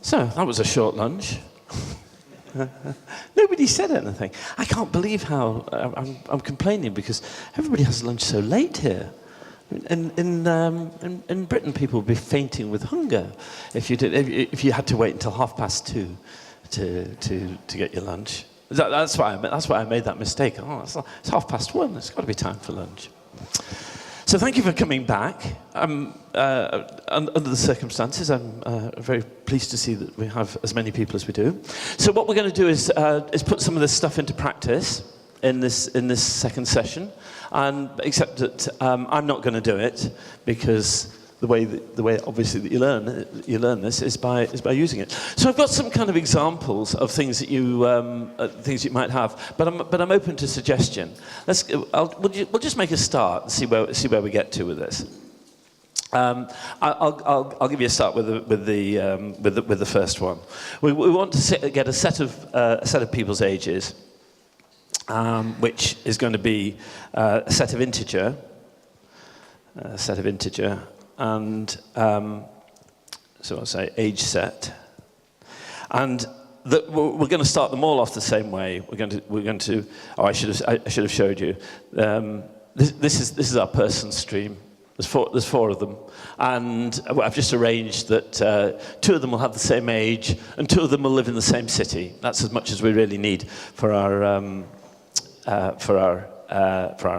So that was a short lunch. Nobody said anything. I can't believe how I'm complaining because everybody has lunch so late here. In Britain, people would be fainting with hunger if you had to wait until 2:30 to get your lunch. That's why I made that mistake. Oh, it's 1:30. It's got to be time for lunch. So thank you for coming back. Under the circumstances, I'm very pleased to see that we have as many people as we do. So what we're going to do is put some of this stuff into practice in this second session, and except that I'm not going to do it because the way obviously that you learn this is by using it. So I've got some kind of examples of things that you might have, but I'm open to suggestion. We'll just make a start and see where we get to with this. I'll give you a start with the first one. We want to get a set of people's ages, which is going to be a set of integer. And so I'll say age set, and we're going to start them all off the same way. We're going to. Oh, I should have showed you. This is our person stream. There's four of them, and I've just arranged that 2 of them will have the same age, and 2 of them will live in the same city. That's as much as we really need for our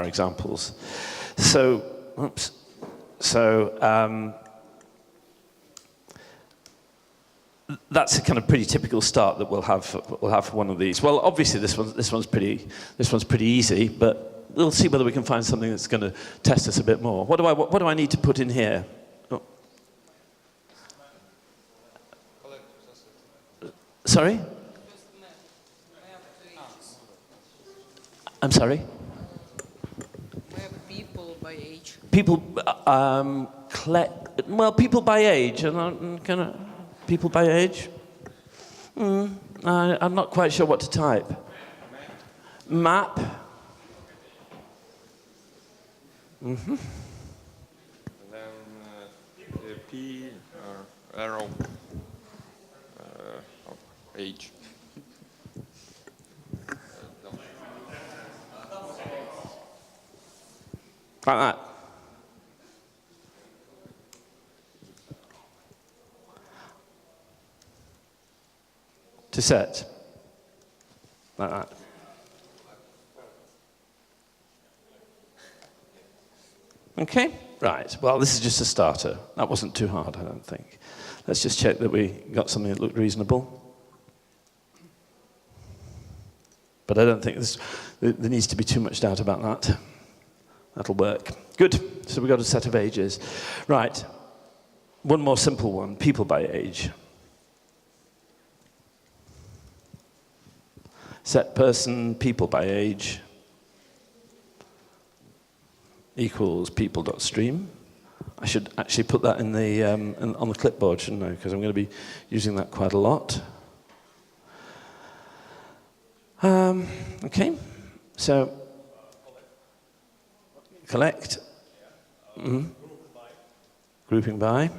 examples. So, oops. So that's a kind of pretty typical start that we'll have for one of these. Well, obviously this one's pretty easy, but we'll see whether we can find something that's going to test us a bit more. What do I need to put in here? Oh. Sorry? I'm sorry? People by age. People, people by age, and kind of people by age. I'm not quite sure what to type. Map. Mm-hmm. Then P or arrow of age. Like that. To set. Like that. Okay, right. Well, this is just a starter. That wasn't too hard, I don't think. Let's just check that we got something that looked reasonable. But I don't think there needs to be too much doubt about that. That'll work. Good. So we've got a set of ages. Right. One more simple one. People by age. Set person, people by age, equals people.stream. I should actually put that in the on the clipboard, shouldn't I? Because I'm going to be using that quite a lot. Okay. So collect. Mm-hmm. Grouping by.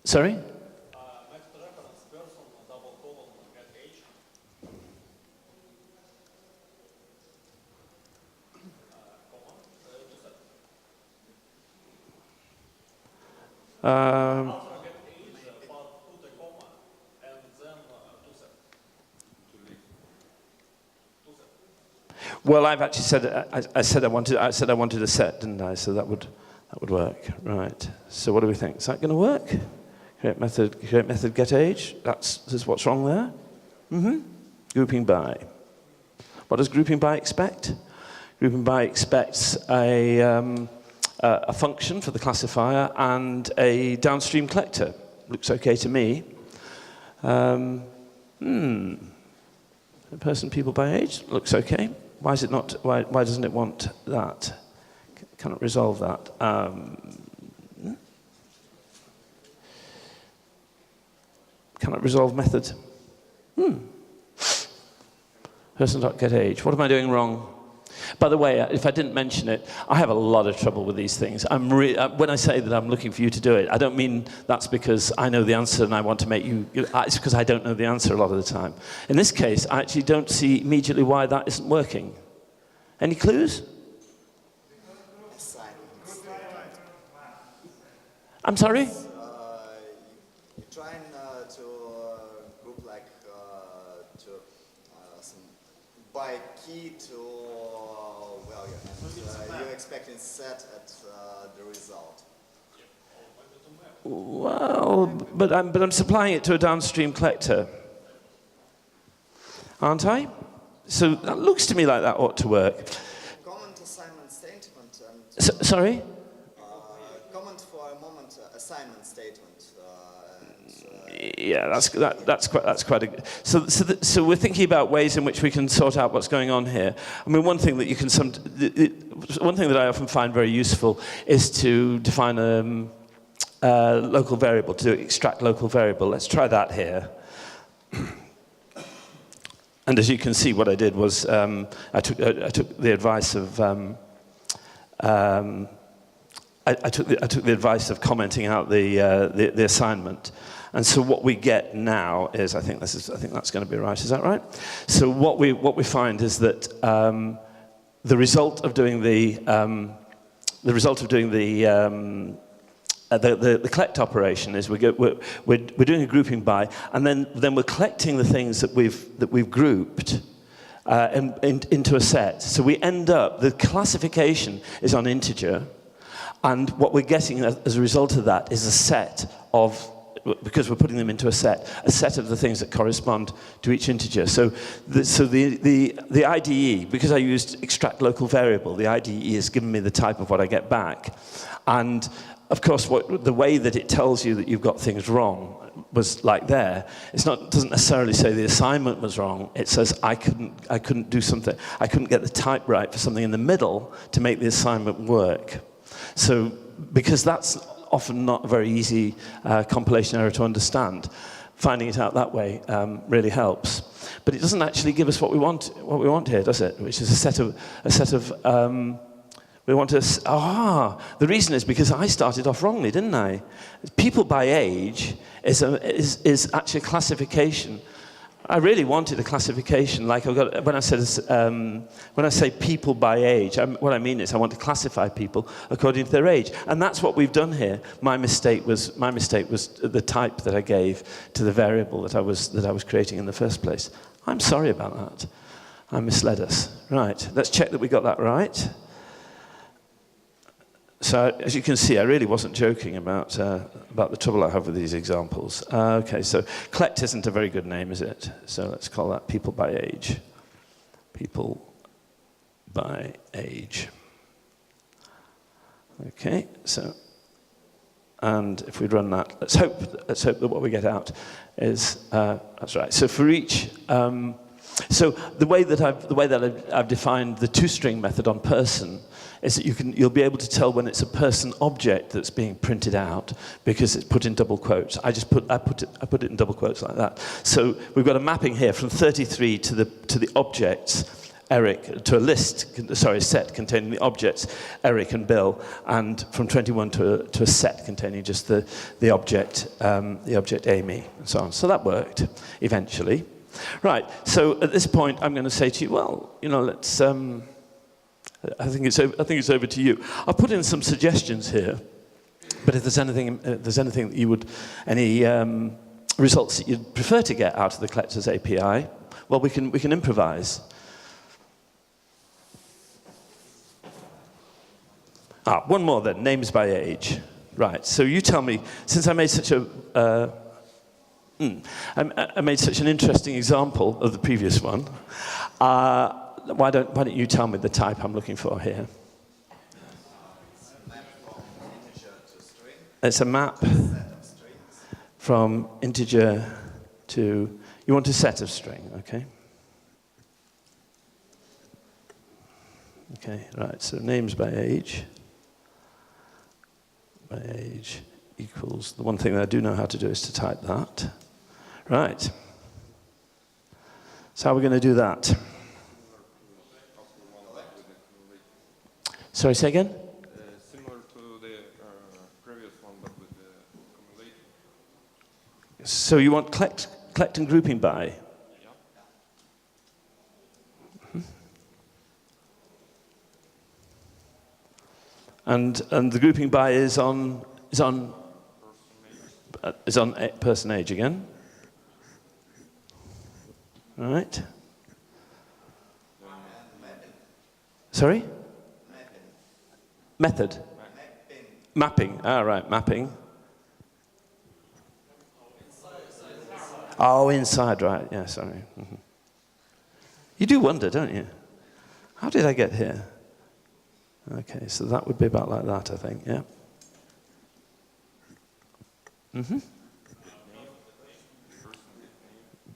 Sorry? Well, I've actually said I said I wanted a set, didn't I? So that would work, right? So what do we think? Is that going to work? Create method get age. This is what's wrong there. Mm-hmm. Grouping by. What does grouping by expect? Grouping by expects a function for the classifier and a downstream collector. Looks okay to me. Person, people by age. Looks okay. Why is it not? Why doesn't it want that? Cannot resolve that. Cannot resolve method. Person.getAge. What am I doing wrong? By the way, if I didn't mention it, I have a lot of trouble with these things. When I say that I'm looking for you to do it, I don't mean that's because I know the answer and I want to make you... It's because I don't know the answer a lot of the time. In this case, I actually don't see immediately why that isn't working. Any clues? I'm sorry? You're trying to group like some by key to value, and you're expecting set at the result. Well, but I'm supplying it to a downstream collector, aren't I? So that looks to me like that ought to work. Comment assignment statement and Sorry? comment for a moment assignment statement. Yeah, that's quite a. So we're thinking about ways in which we can sort out what's going on here. I mean, one thing that you can one thing that I often find very useful is to define a local variable, to extract local variable. Let's try that here. And as you can see, what I did was I took the advice of I took the advice of commenting out the assignment. And so what we get now is, I think that's going to be right. Is that right? So what we find is that the result of doing the collect operation is we're doing a grouping by, and then we're collecting the things that we've grouped into a set. So we end up, the classification is on integer, and what we're getting as a result of that is a set of, because we're putting them into a set of the things that correspond to each integer. So the IDE, because I used extract local variable, the IDE has given me the type of what I get back. And of course, the way that it tells you that you've got things wrong was like there. Doesn't necessarily say the assignment was wrong. It says I couldn't do something. I couldn't get the type right for something in the middle to make the assignment work. So because that's often not a very easy compilation error to understand, finding it out that way really helps. But it doesn't actually give us what we want here, does it? Which is a set of we want to. The reason is because I started off wrongly, didn't I? People by age is actually a classification. I really wanted a classification, like I've got, when I say people by age, what I mean is I want to classify people according to their age, and that's what we've done here. My mistake was the type that I gave to the variable that I was creating in the first place. I'm sorry about that. I misled us. Right, let's check that we got that right. So, as you can see, I really wasn't joking about the trouble I have with these examples. Okay, so collect isn't a very good name, is it? So let's call that people by age. People by age. Okay, so, and if we run that, let's hope that what we get out is that's right. So for each. So the way that I've defined the toString method on person is that you'll be able to tell when it's a person object that's being printed out because it's put in double quotes. I put it in double quotes like that. So we've got a mapping here from 33 to the objects Eric, to a set containing the objects Eric and Bill, and from 21 to a set containing just the object Amy and so on. So that worked eventually. Right, so at this point, I'm going to say to you, well, let's. I think it's over to you. I'll put in some suggestions here, but if there's anything that you would, any results that you'd prefer to get out of the collector's API, well, we can improvise. One more then. Names by age. Right. So you tell me, since I made such a I made such an interesting example of the previous one. Why don't you tell me the type I'm looking for here? It's a map from integer to. You want a set of string, okay? Okay, right. So names by age. By age equals. The one thing that I do know how to do is to type that. Right. So how are we going to do that? Sorry, say again? Similar to the previous one, but with the accumulating. So you want collect and grouping by? And the grouping by is on person age again. All right. Sorry? Method. Mapping. Ah, right. Mapping. Oh, inside. Right. Yeah. Sorry. Mm-hmm. You do wonder, don't you? How did I get here? Okay, so that would be about like that, I think, yeah. Mm-hmm.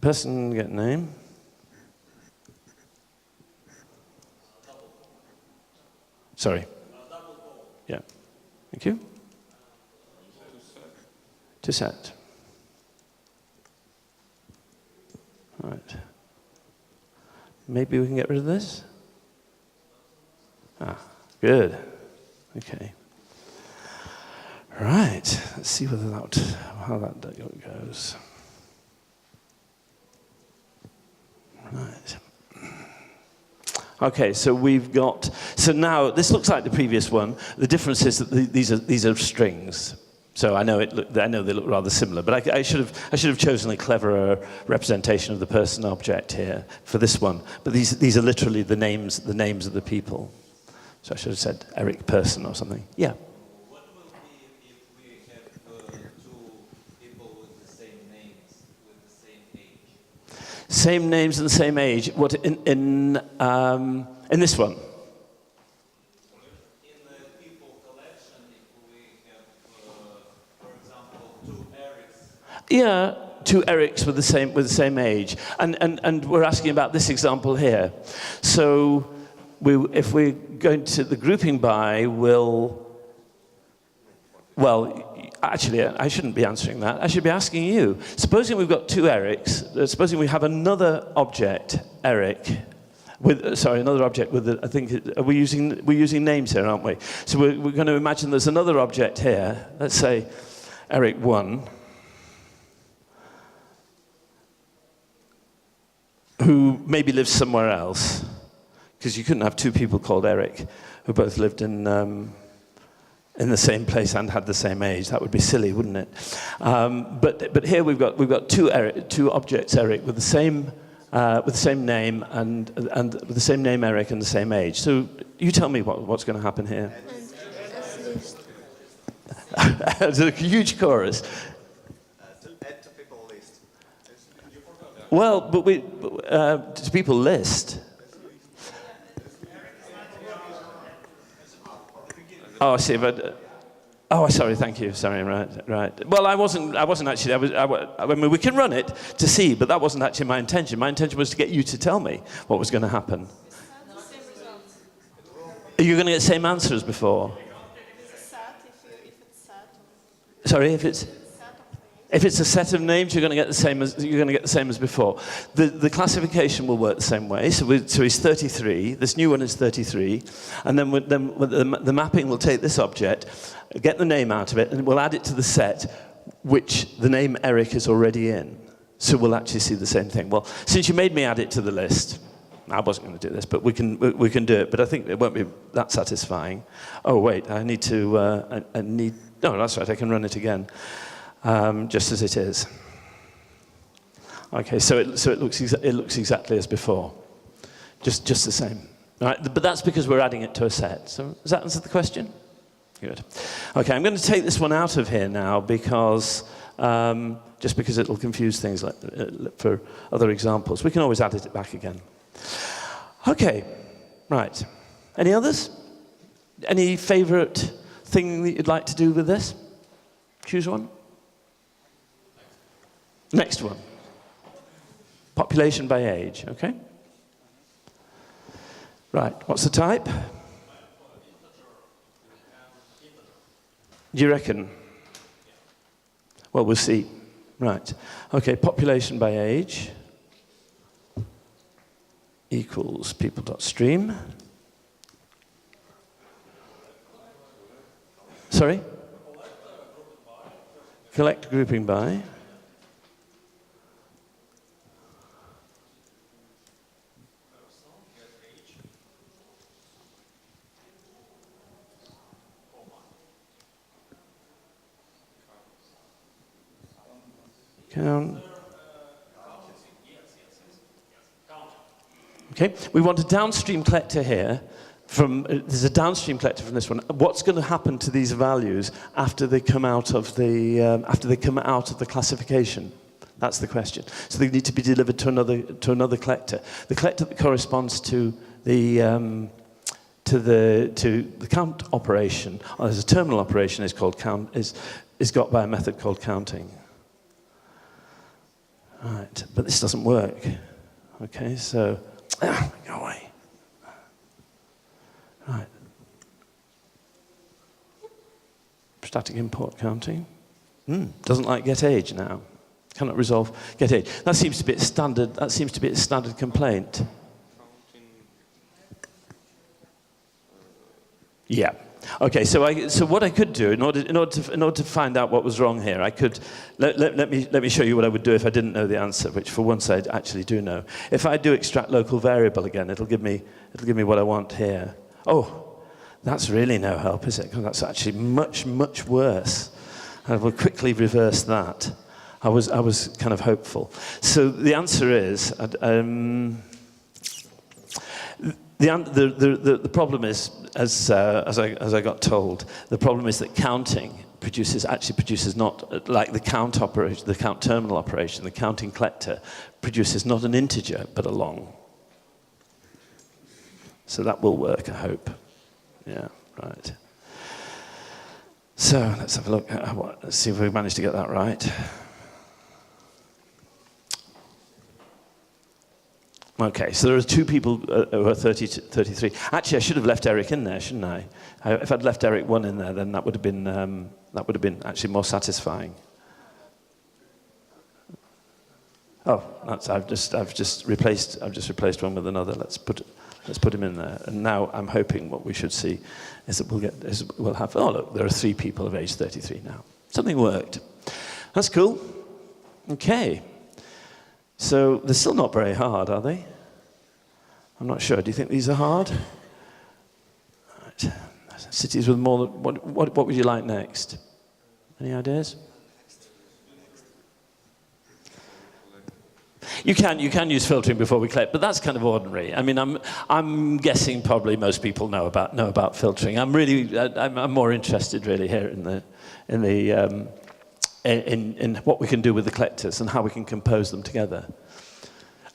Person get name. Sorry. Yeah. Thank you. To set. All right. Maybe we can get rid of this. Ah. Good. Okay. Right. Let's see whether how that goes. Right. Okay. So we've got. So now this looks like the previous one. The difference is that these are strings. So I know they look rather similar, but I should have chosen a cleverer representation of the person object here for this one. But these are literally the names of the people. So I should have said Eric Person or something. Yeah. What will be if we have two people with the same names, with the same age? Same names and the same age. What in this one? In the people collection, if we have, for example, two Erics. Yeah, two Erics with the same age, and we're asking about this example here. So if we're going to the grouping by, actually, I shouldn't be answering that. I should be asking you. Supposing we've got two Erics, supposing we have another object, Eric, another object with, I think, we're using names here, aren't we? So we're going to imagine there's another object here. Let's say Eric 1, who maybe lives somewhere else. Because you couldn't have two people called Eric who both lived in the same place and had the same age. That would be silly, wouldn't it? But here we've got two objects, Eric, with the same name and with the same name, Eric, and the same age. So you tell me what's going to happen here. There's a huge chorus. Add to people list. Well, but to people list. Oh, I see. But sorry. Thank you. Sorry. Right. Well, I wasn't actually. I mean, we can run it to see, but that wasn't actually my intention. My intention was to get you to tell me what was going to happen. Are you going to get the same answer as before? Sorry, if it's a set of names, you're going to get the same as before. The classification will work the same way. So he's 33. This new one is 33, and then the mapping will take this object, get the name out of it, and we'll add it to the set, which the name Eric is already in. So we'll actually see the same thing. Well, since you made me add it to the list, I wasn't going to do this, but we can do it. But I think it won't be that satisfying. Oh wait, I need to. No, that's right. I can run it again. Just as it is. Okay, so it looks exactly as before, just the same. All right, but that's because we're adding it to a set. So does that answer the question? Good. Okay, I'm going to take this one out of here now because just because it'll confuse things for other examples. We can always add it back again. Okay, right. Any others? Any favourite thing that you'd like to do with this? Choose one. Next one. Population by age, okay? Right, what's the type? Do you reckon? Well, we'll see. Right, okay, population by age equals people.stream. Sorry? Collect grouping by. Count. Okay, we want a downstream collector here. There's a downstream collector from this one. What's going to happen to these values after they come out of the classification? That's the question. So they need to be delivered to another collector. The collector that corresponds to the count operation, or as a terminal operation, is called count. Is got by a method called counting. Right, but this doesn't work. Okay, so go away. Right. Static import counting. Doesn't like get age now. Cannot resolve get age. That seems to be a standard. That seems to be a standard complaint. Yeah. Okay. So what I could do in order to find out what was wrong here, I could let me show you what I would do if I didn't know the answer, which for once I actually do know. If I do extract local variable again, it'll give me what I want here. Oh, that's really no help, is it? Because that's actually much, much worse. I will quickly reverse that. I was kind of hopeful. So the answer is, the problem is, as I got told, the problem is that counting actually produces not, like the count operation, the count terminal operation, the counting collector produces not an integer, but a long. So that will work, I hope. Yeah, right. So let's have a look. Let's see if we managed to get that right. Okay, so there are two people who are 30 to 33. Actually, I should have left Eric in there, shouldn't I? If I'd left Eric 1 in there, then that would have been actually more satisfying. Oh, I've just replaced one with another. Let's put him in there. And now I'm hoping what we should see is that we'll have. Oh look, there are 3 people of age 33 now. Something worked. That's cool. Okay. So they're still not very hard, are they? I'm not sure. Do you think these are hard? Right. Cities with more than what would you like next? Any ideas? You can use filtering before we collect, but that's kind of ordinary. I mean, I'm guessing probably most people know about filtering. I'm more interested really here in what we can do with the collectors and how we can compose them together.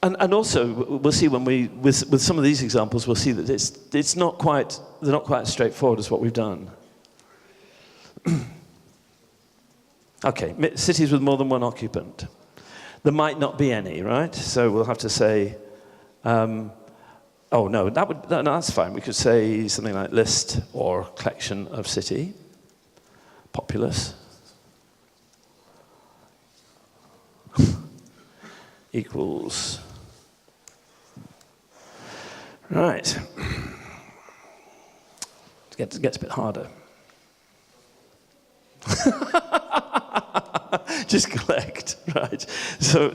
And also we'll see with some of these examples we'll see that they're not quite as straightforward as what we've done. Okay, cities with more than one occupant. There might not be any, right? So we'll have to say, oh no, that's fine. We could say something like list or collection of city, populace, equals, right. It gets a bit harder. Just collect, right? So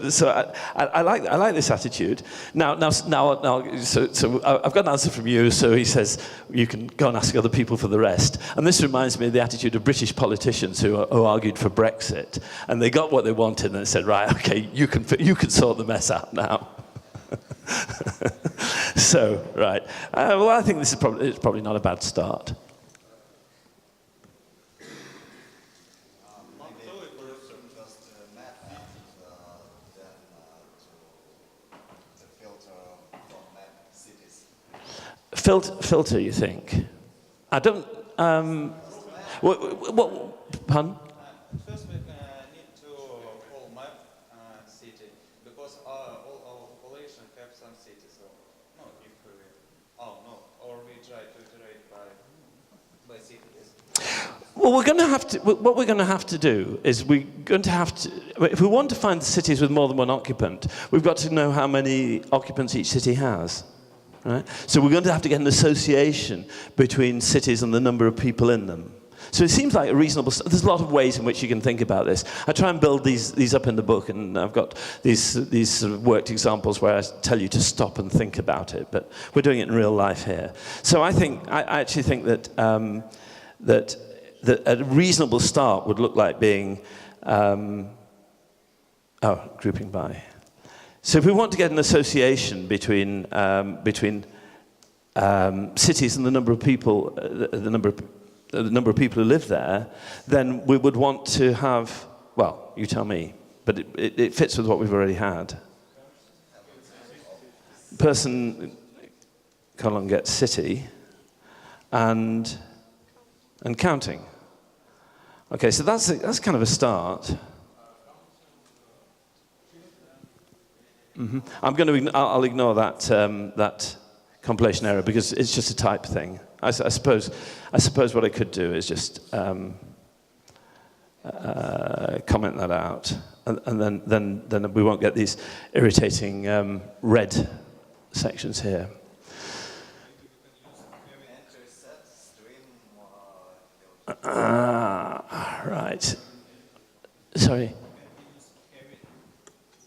I like this attitude. Now, so I've got an answer from you. So he says you can go and ask other people for the rest. And this reminds me of the attitude of British politicians who argued for Brexit, and they got what they wanted, and they said, right, okay, you can sort the mess out now. So right, well, I think this is probably not a bad start. Filter, you think? I don't. What? Pardon? First, we need to call map city because all our population have some cities. So, no, if we. Oh no, or we try to iterate by cities. Well, we're going to have to. What we're going to have to do is we're going to have to. If we want to find cities with more than one occupant, we've got to know how many occupants each city has. Right? So we're going to have to get an association between cities and the number of people in them. So it seems like a reasonable. There's a lot of ways in which you can think about this. I try and build these up in the book, and I've got these sort of worked examples where I tell you to stop and think about it. But we're doing it in real life here. So I actually think that that a reasonable start would look like being grouping by. So if we want to get an association between cities and the number of people, the number of people who live there, then we would want to have, well, you tell me, but it fits with what we've already had. Person, gets city, and counting. Okay, so that's kind of a start. I'll ignore that compilation error because it's just a type thing. I suppose what I could do is just comment that out, and then we won't get these irritating red sections here. Right. Sorry.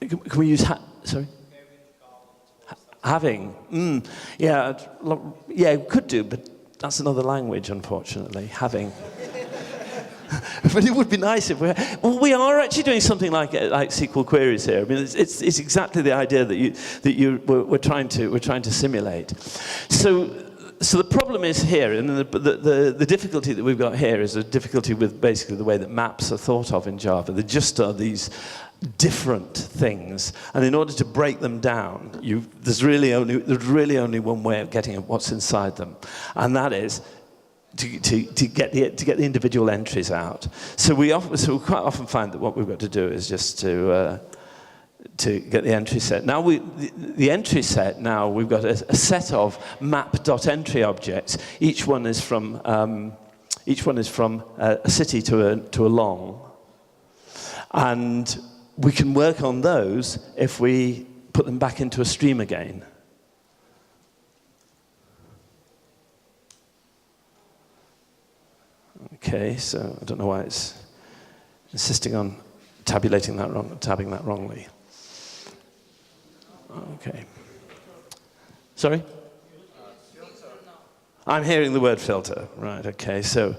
Can we use sorry? Having. Yeah, could do, but that's another language, unfortunately. Having. But it would be nice if we are actually doing something like SQL queries here. I mean, it's exactly the idea that we're trying to simulate. So the problem is here, and the difficulty that we've got here is a difficulty with basically the way that maps are thought of in Java. They just are these different things, and in order to break them down, there's really only one way of getting at what's inside them, and that is to get the individual entries out. So we quite often find that what we've got to do is just to get the entry set. Now the entry set. Now we've got a set of map.entry objects. Each one is from a city to a long, and we can work on those if we put them back into a stream again. Okay, so I don't know why it's insisting on tabbing that wrongly. Okay. Sorry? I'm hearing the word filter. Right. Okay. So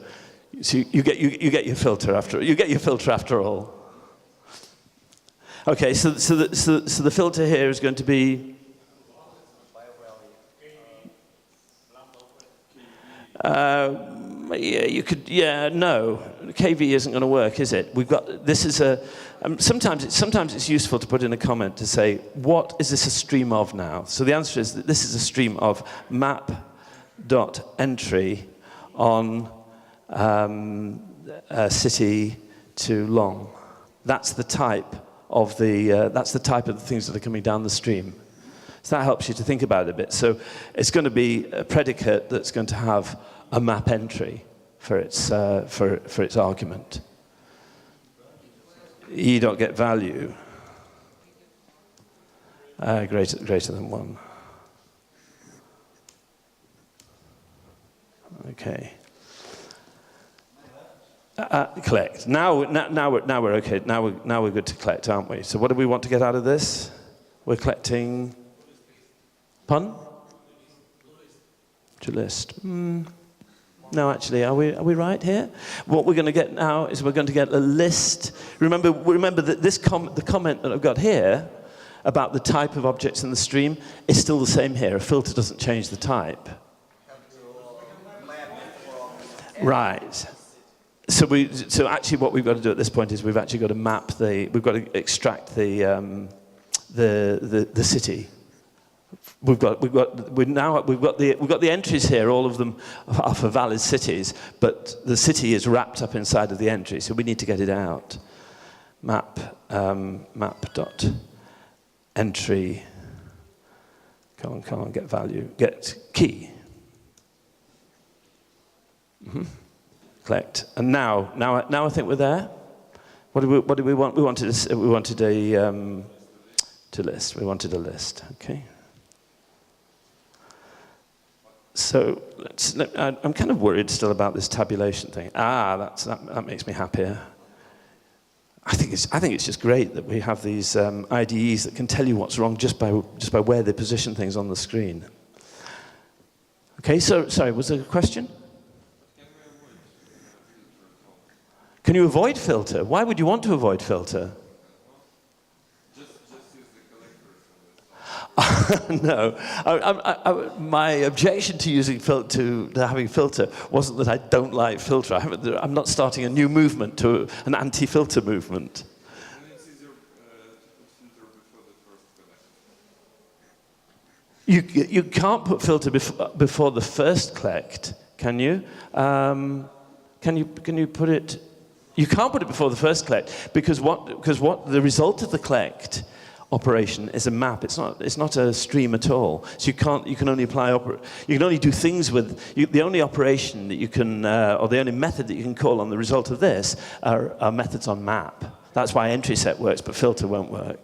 you get your filter after all. Okay. So the filter here is going to be. Yeah, you could. Yeah, no. KV isn't going to work, is it? We've got. This is a. Sometimes it's useful to put in a comment to say, what is this a stream of now? So the answer is that this is a stream of map.entry on city to long. That's the type of the things that are coming down the stream. So that helps you to think about it a bit. So it's going to be a predicate that's going to have a map entry for its argument. E.get value greater than 1. Okay. Collect. Now we're okay. Now we're good to collect, aren't we? So what do we want to get out of this? We're collecting. Pardon? To list. No, actually, are we right here? What we're going to get now is we're going to get a list. Remember that the comment that I've got here about the type of objects in the stream is still the same here. A filter doesn't change the type. Right. So actually, what we've got to do at this point is we've actually got to we've got to extract the city. We've got the entries here. All of them are for valid cities, but the city is wrapped up inside of the entry, so we need to get it out. Map.entry. Get value. Get key. Collect. And now I think we're there. What do we want? We wanted a to list. We wanted a list. Okay. So I'm kind of worried still about this tabulation thing. That makes me happier. I think it's just great that we have these IDEs that can tell you what's wrong just by where they position things on the screen. Okay, so sorry, was there a question? Can you avoid filter? Why would you want to avoid filter? Just use the collectors. No, my objection to using to having filter wasn't that I don't like filter. I'm not starting a new movement to an anti-filter movement. And it's easier to put filter before the first collect. You can't put filter before the first collect, can you? Can you put it? You can't put it before the first collect because the result of the collect operation is a map. It's not a stream at all. So you can only apply you can only do things with the only operation that you can or the only method that you can call on the result of this are methods on map. That's why entry set works, but filter won't work.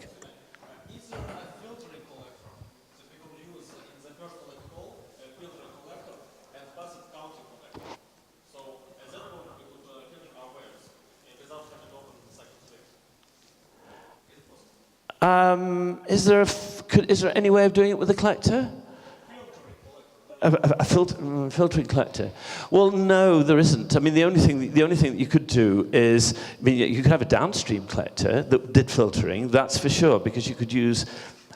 Is there a filtering collector that we can use in the first collect call, a filtering collector, and passive counting collector? So at that point we could filter our wares without having to open the second switch. Is it possible? Is there any way of doing it with a collector? A filtering collector? Well, no, there isn't. I mean, the only thing that you could do is, I mean, you could have a downstream collector that did filtering. That's for sure, because you could use.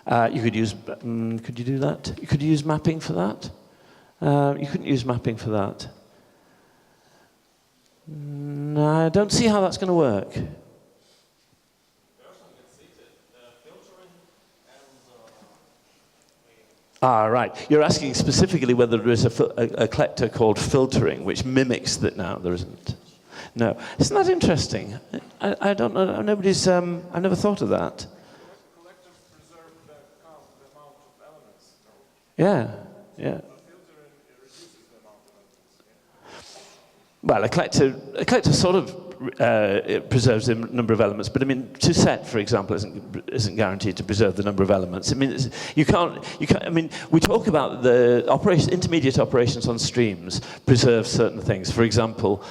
Could you do that? You could use mapping for that. You couldn't use mapping for that. No, I don't see how that's going to work. Right. You're asking specifically whether there is a collector called filtering, which mimics that. No, there isn't. No. Isn't that interesting? I don't know. I've never thought of that. Collectors preserve the amount of elements. Yeah. The filtering reduces the amount of elements. Well, a collector sort of it preserves the number of elements, but I mean, to set, for example, isn't guaranteed to preserve the number of elements. I mean, you can't. I mean, we talk about the intermediate operations on streams preserve certain things. For example,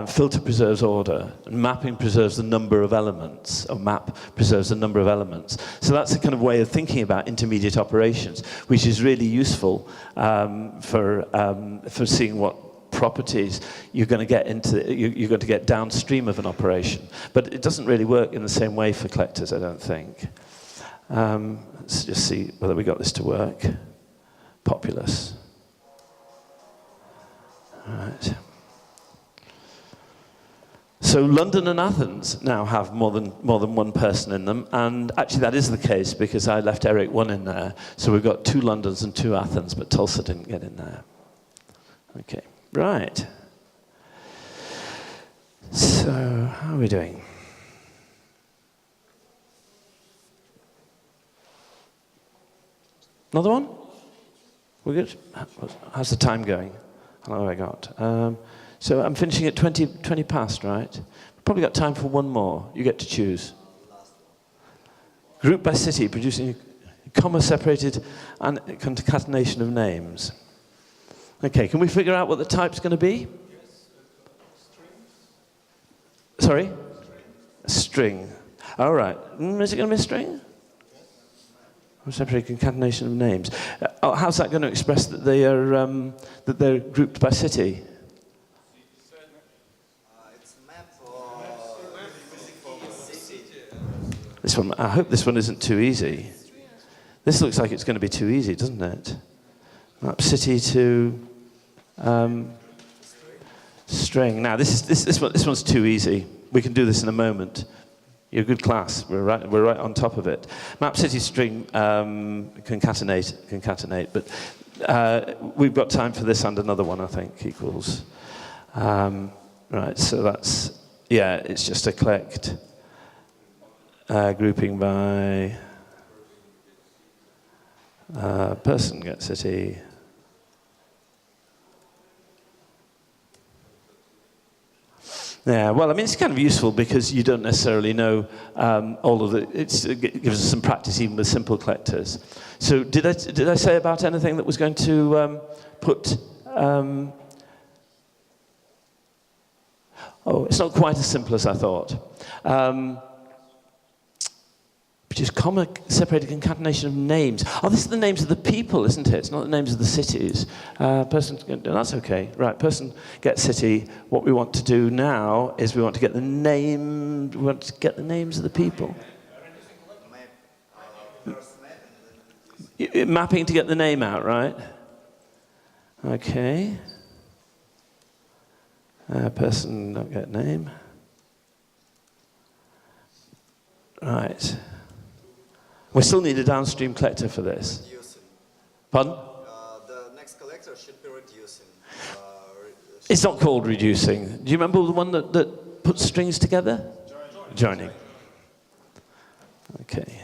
filter preserves order, and mapping preserves the number of elements, or map preserves the number of elements. So that's a kind of way of thinking about intermediate operations, which is really useful for seeing what properties you're going to get you're going to get downstream of an operation. But it doesn't really work in the same way for collectors, I don't think. Let's just see whether we got this to work. Populous. All right. So London and Athens now have more than one person in them, and actually that is the case because I left Eric 1 in there. So we've got 2 Londons and 2 Athens, but Tulsa didn't get in there. Okay. Right. So, how are we doing? Another one? We're good? How's the time going? How long have I got? So I'm finishing at 20 past, right? Probably got time for one more. You get to choose. Group by city, producing comma-separated and concatenation of names. Okay, can we figure out what the type's going to be? Yes, strings. Sorry? A string. All right. Is it going to be a string? Separate concatenation of names. How's that going to express that they're grouped by city? It's map city. This one. I hope this one isn't too easy. This looks like it's going to be too easy, doesn't it? Map city to string. Now this one's too easy. We can do this in a moment. You're a good class. We're right on top of it. Map city string concatenate. But we've got time for this and another one. I think equals. Right. So that's it's just a collect grouping by person get city. Yeah, well, I mean, it's kind of useful because you don't necessarily know all of the. It gives us some practice even with simple collectors. So, did I say about anything that was going to put? Oh, it's not quite as simple as I thought. Which is comma separated concatenation of names. Oh, this is the names of the people, isn't it? It's not the names of the cities. That's okay. Right, person get city. What we want to do now is we want to get the name. We want to get the names of the people. Mapping to get the name out, right? Okay. Person don't get name. Right. We still need a downstream collector for this. Reducing. Pardon? The next collector should be reducing. It's not called reducing. Do you remember the one that puts strings together? Joining. Okay.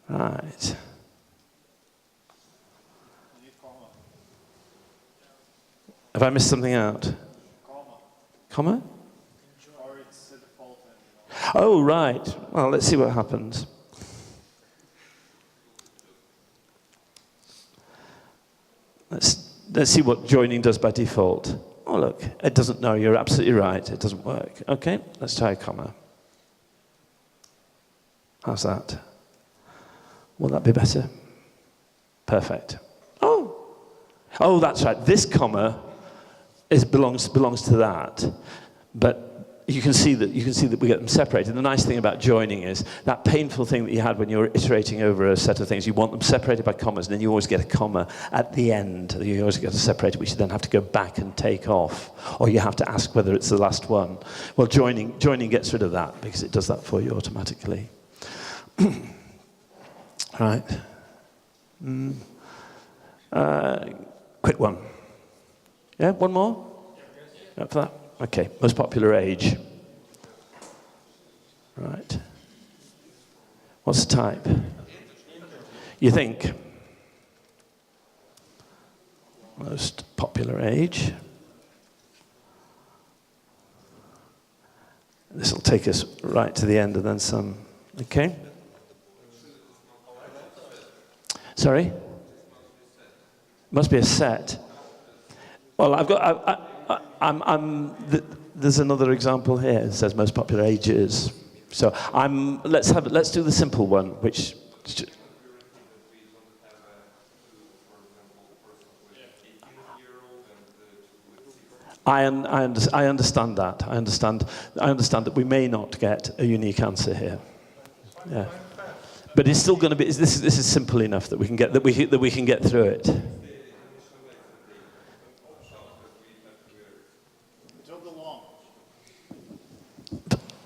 Right. Have I missed something out? Comma? Or it's a default. Oh, right. Well, let's see what happens. Let's see what joining does by default. Oh, look, it doesn't. No, you're absolutely right. It doesn't work. Okay, let's try a comma. How's that? Will that be better? Perfect. Oh, that's right. This comma belongs to that, but you can see that we get them separated. The nice thing about joining is that painful thing that you had when you were iterating over a set of things. You want them separated by commas, and then you always get a comma at the end. You always get a separated, which you then have to go back and take off, or you have to ask whether it's the last one. Well, joining gets rid of that because it does that for you automatically. Right. Quick one. Yeah, one more? Up for that? Okay, most popular age. Right. What's the type? You think? Most popular age. This will take us right to the end and then some. Okay? Sorry? Must be a set. Well, there's another example here. It says most popular ages. So let's do the simple one, which. I understand that. I understand that we may not get a unique answer here. Yeah. But it's still going to be. This is simple enough that we can get through it.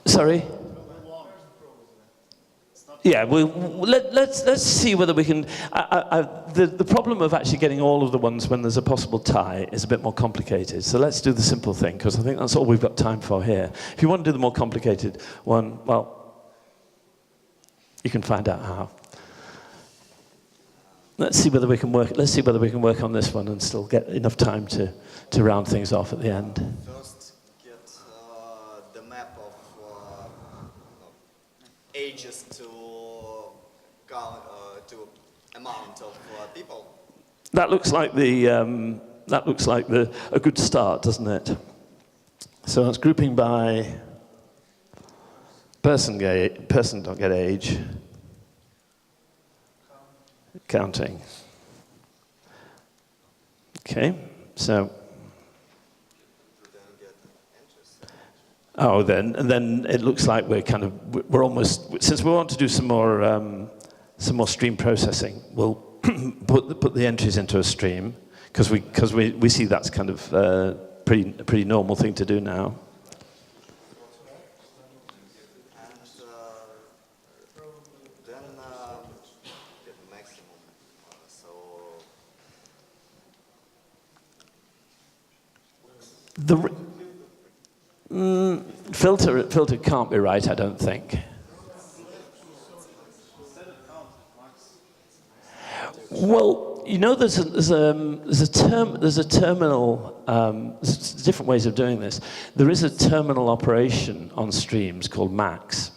Sorry. Yeah, let's see whether we can. The problem of actually getting all of the ones when there's a possible tie is a bit more complicated. So let's do the simple thing because I think that's all we've got time for here. If you want to do the more complicated one, well. You can find out how. Let's see whether we can work on this one and still get enough time to round things off at the end. First, get the map of ages to amount of people. That looks like a good start, doesn't it? So it's grouping by. Person don't get age. Counting. Okay, so. Oh, then it looks like we're almost, since we want to do some more stream processing, we'll put the entries into a stream because we see that's kind of a pretty normal thing to do now. The filter can't be right, I don't think. Well, you know, there's a terminal. There's different ways of doing this. There is a terminal operation on streams called max.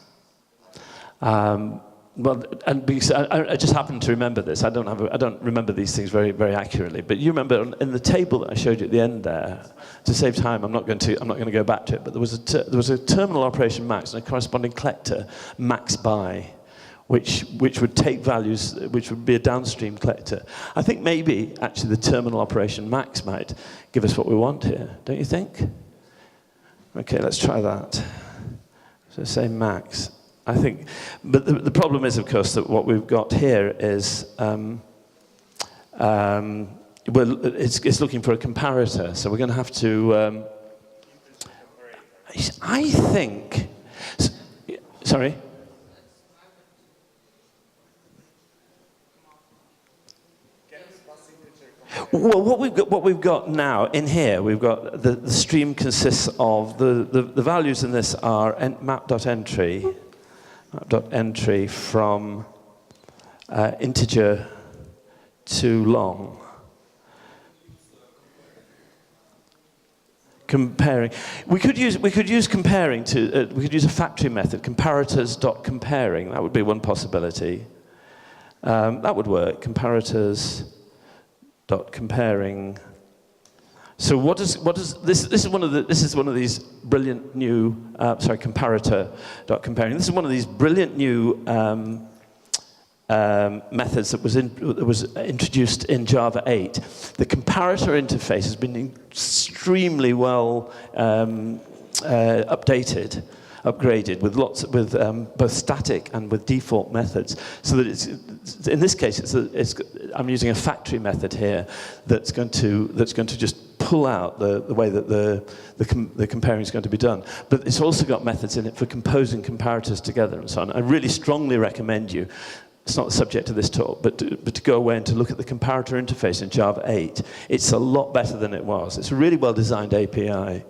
Well, and because I just happen to remember this. I don't remember these things very, very accurately. But you remember in the table that I showed you at the end there. To save time, I'm not going to go back to it. But there was a terminal operation max and a corresponding collector max by, which would take values, which would be a downstream collector. I think maybe actually the terminal operation max might give us what we want here. Don't you think? Okay, let's try that. So say max. I think, but the problem is, of course, that what we've got here is, well, it's looking for a comparator, so we're going to have to, I think, sorry? Well, what we've got now in here, we've got the stream consists of, the values in this are map.entry from integer to long. Comparing. We could use comparing to. We could use a factory method. Comparators.comparing. That would be one possibility. That would work. Comparators.comparing. So what does this is one of these brilliant new comparator.comparing. This is one of these brilliant new methods that was introduced in Java 8. The comparator interface has been extremely well upgraded with both static and with default methods. So that in this case I'm using a factory method here that's going to just pull out the way that the comparing is going to be done. But it's also got methods in it for composing comparators together and so on. I really strongly recommend you, it's not the subject of this talk, but to go away and to look at the comparator interface in Java 8. It's a lot better than it was. It's a really well-designed API.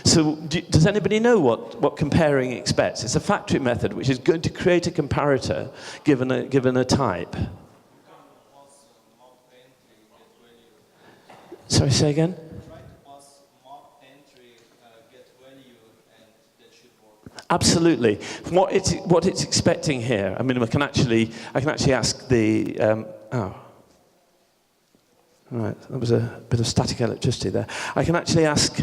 So does anybody know what comparing expects? It's a factory method which is going to create a comparator given a type. Sorry, say again? Absolutely. What it's expecting here. I mean, I can actually ask the. Right, there was a bit of static electricity there. I can actually ask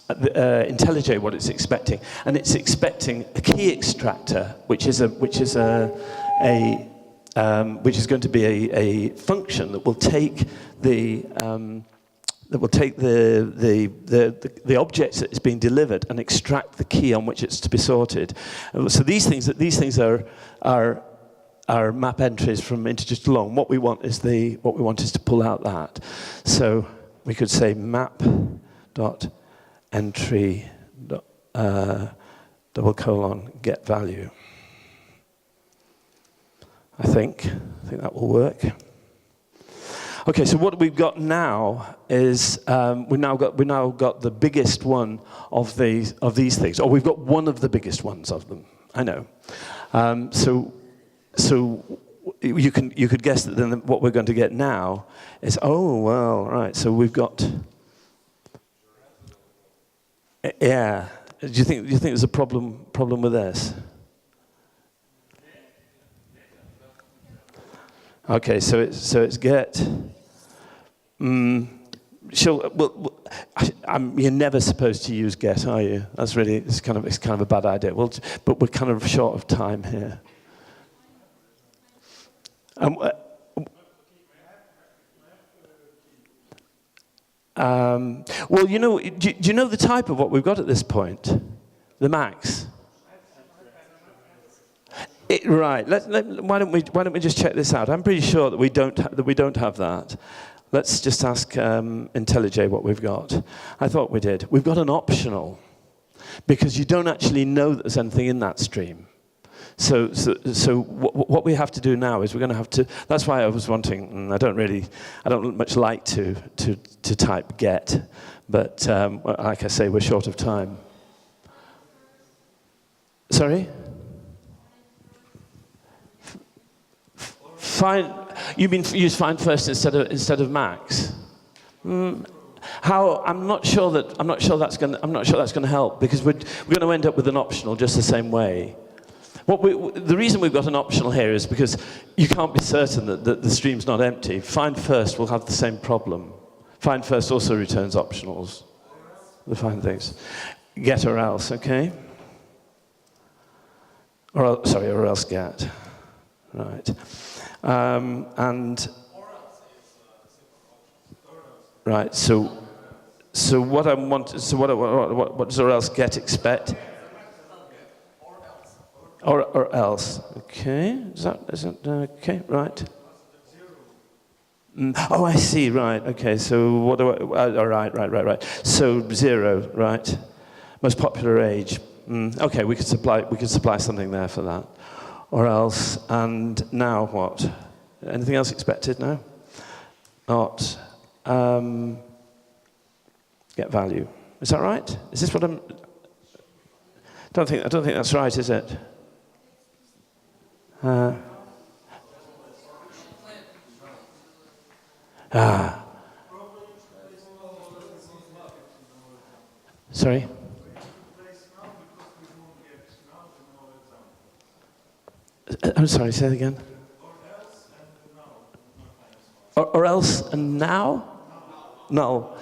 IntelliJ what it's expecting, and it's expecting a key extractor, which is going to be a function that will take the objects that is being delivered and extract the key on which it's to be sorted. So these things are map entries from integer to long. What we want is to pull out that. So we could say map.entry :get value. I think that will work. Okay, so what we've got now is we now got the biggest one of these things, or we've got one of the biggest ones of them. I know. So you could guess that then what we're going to get now is right. So we've got Do you think there's a problem with this? Okay, so it's get. You're never supposed to use get, are you? That's really it's kind of a bad idea. Well, but we're kind of short of time here. Well, do you know the type of what we've got at this point? The max. Right. Why don't we just check this out? I'm pretty sure that we don't have that. Let's just ask IntelliJ what we've got. I thought we did. We've got an optional, because you don't actually know that there's anything in that stream. So what we have to do now is we're going to have to. That's why I was wanting. I don't much like to type get, but like I say, we're short of time. Sorry. You mean use find first instead of max? How? I'm not sure that's going to help, because we're going to end up with an optional just the same way. The reason we've got an optional here is because you can't be certain that the stream's not empty. Find first will have the same problem. Find first also returns optionals. The find things. Get or else, okay? Or else get. Right. Right. So what I want. So what does or else get expect? Or else. Okay. Is that okay? Right. Oh, I see. Right. Okay. So what do I? Right. So 0. Right. Most popular age. Okay. We could supply something there for that. Or else. And now what? Anything else expected? No. Not. Get value. Is that right? Is this what I'm? I don't think that's right, is it? Sorry? I'm sorry, say it again. Or else and now? Null.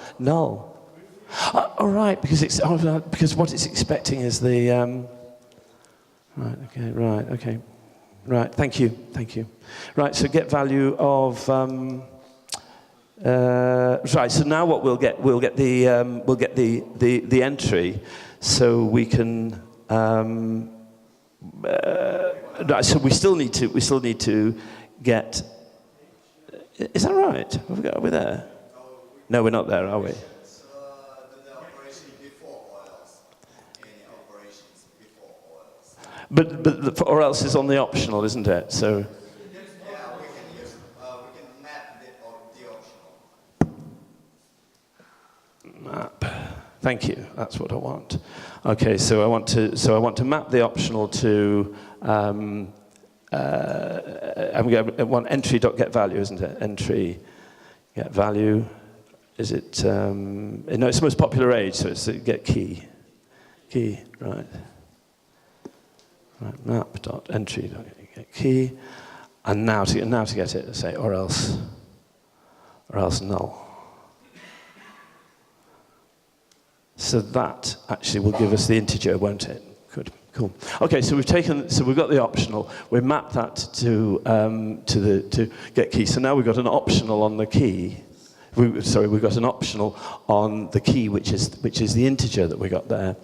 All right, because what it's expecting is the... Right, thank you. Right, so get value of... right, so now what we'll get the entry, so we can... right, so we still need to get... Is that right? Are we there? No, we're not there, are we? It's the operation before or else. Any operations before or else. But the or else is on the optional, isn't it? So. Yeah, we can map the optional. Map. Thank you. That's what I want. Okay, so I want to map the optional to. I want entry.getValue, isn't it? Entry get value. Is it? No, it's the most popular age, so it's get key. Right. Map.entry get key, and now to get it, say or else null. So that actually will give us the integer, won't it? Good. Cool. Okay, so we've got the optional. We've mapped that to get key. So now we've got an optional on the key. We've got an optional on the key, which is the integer that we got there.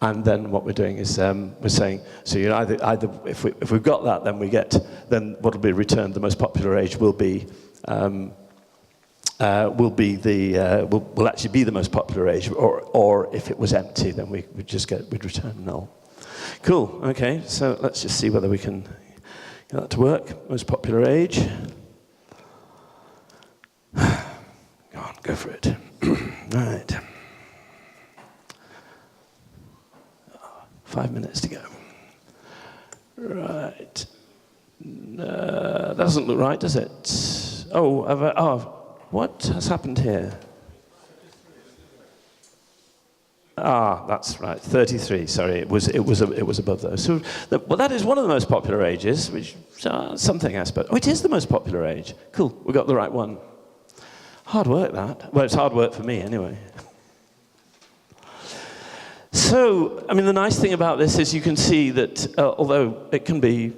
And then what we're doing is we're saying, so you either if we've got that, then what will be returned, the most popular age will actually be the most popular age, or if it was empty, then we'd return null. Cool. Okay. So let's just see whether we can get that to work. Most popular age. Go for it. Right. 5 minutes to go. Right. That doesn't look right, does it? What has happened here? That's right. 33. Sorry, it was above those. So, that is one of the most popular ages, which something I suppose. Oh, it is the most popular age. Cool. We got the right one. Hard work, that. Well, it's hard work for me, anyway. So, I mean, the nice thing about this is you can see that although it can be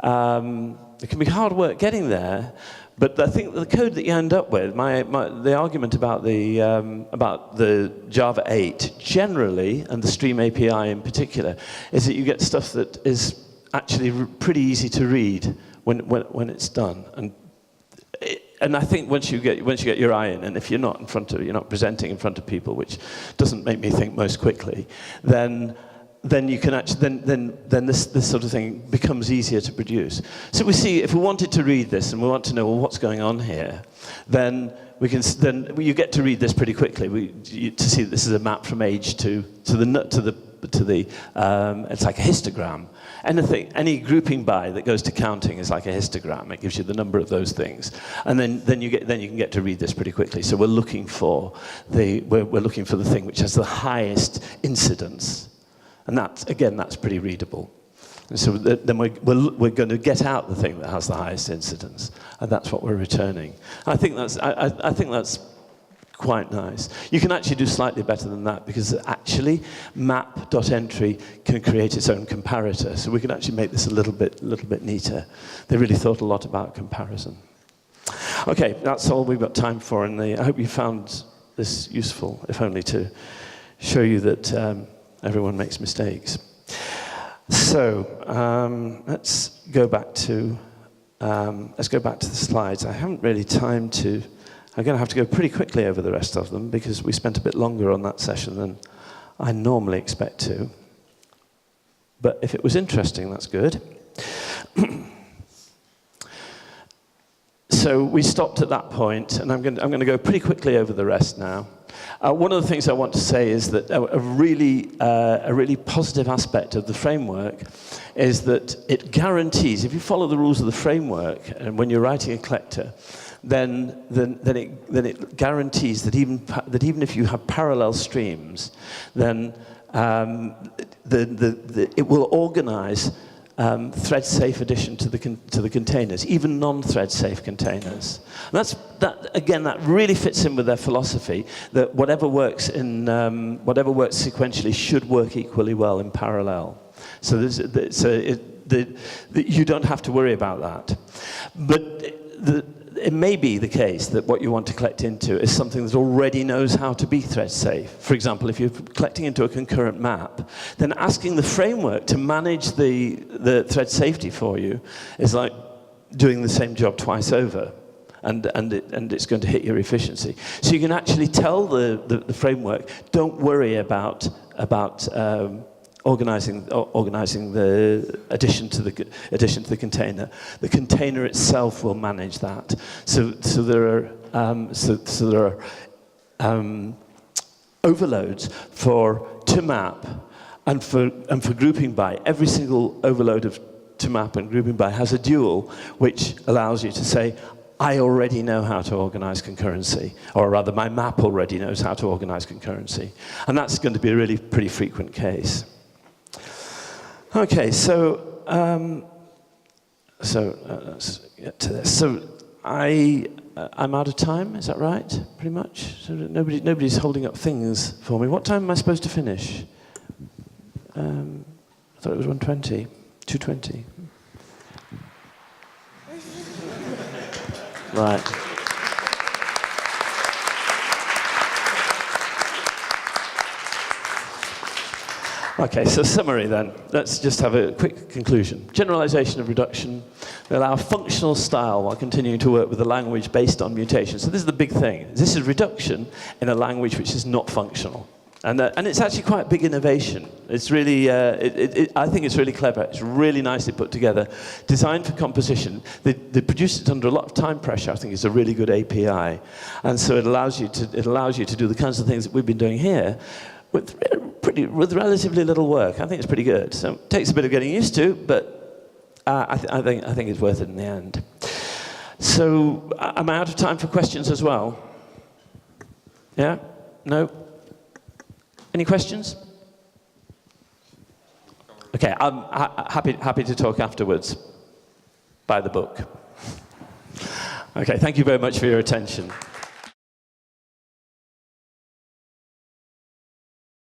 hard work getting there, but I think the code that you end up with, the argument about the Java 8 generally, and the Stream API in particular, is that you get stuff that is actually pretty easy to read when it's done. And I think once you get your eye in, and if you're not presenting in front of people, which doesn't make me think most quickly, then you can actually then this sort of thing becomes easier to produce. So we see if we wanted to read this and we want to know what's going on here, then you get to read this pretty quickly. To see that this is a map from age to the it's like a histogram. Any grouping by that goes to counting is like a histogram. It gives you the number of those things, and then you can get to read this pretty quickly. So we're looking for the thing which has the highest incidence, and that's pretty readable. And so then we're going to get out the thing that has the highest incidence, and that's what we're returning. I think that's quite nice. You can actually do slightly better than that, because actually map.entry can create its own comparator. So we can actually make this a little bit neater. They really thought a lot about comparison. Okay, that's all we've got time for, and I hope you found this useful, if only to show you that everyone makes mistakes. So let's go back to the slides. I haven't really time to. I'm going to have to go pretty quickly over the rest of them because we spent a bit longer on that session than I normally expect to. But if it was interesting, that's good. So we stopped at that point, and I'm going to go pretty quickly over the rest now. One of the things I want to say is that a really positive aspect of the framework is that it guarantees, if you follow the rules of the framework, and when you're writing a collector, then it guarantees that even if you have parallel streams, then it will organize thread-safe addition to the containers, even non-thread-safe containers. And that really fits in with their philosophy that whatever works sequentially should work equally well in parallel. So you don't have to worry about that. But it may be the case that what you want to collect into is something that already knows how to be thread safe. For example, if you're collecting into a concurrent map, then asking the framework to manage the thread safety for you is like doing the same job twice over, and it's going to hit your efficiency. So you can actually tell the framework, don't worry about organizing the addition to the container. The container itself will manage that. So there are overloads to map and for grouping by. Every single overload of to map and grouping by has a dual which allows you to say, I already know how to organize concurrency, or rather my map already knows how to organize concurrency. And that's going to be a really pretty frequent case. Okay, so let's get to this. So I'm out of time. Is that right? Pretty much. So nobody's holding up things for me. What time am I supposed to finish? I thought it was 1:20. 2:20. Right. Okay, so summary then. Let's just have a quick conclusion. Generalization of reduction. We allow functional style while continuing to work with a language based on mutation. So this is the big thing. This is reduction in a language which is not functional. And it's actually quite a big innovation. It's really, I think it's really clever. It's really nicely put together. Designed for composition. They produced it under a lot of time pressure. I think it's a really good API. And so it allows you to do the kinds of things that we've been doing here with relatively little work. I think it's pretty good. So it takes a bit of getting used to, but I think it's worth it in the end. So am I out of time for questions as well? Yeah? No? Any questions? Okay, I'm happy to talk afterwards. Buy the book. Okay, thank you very much for your attention.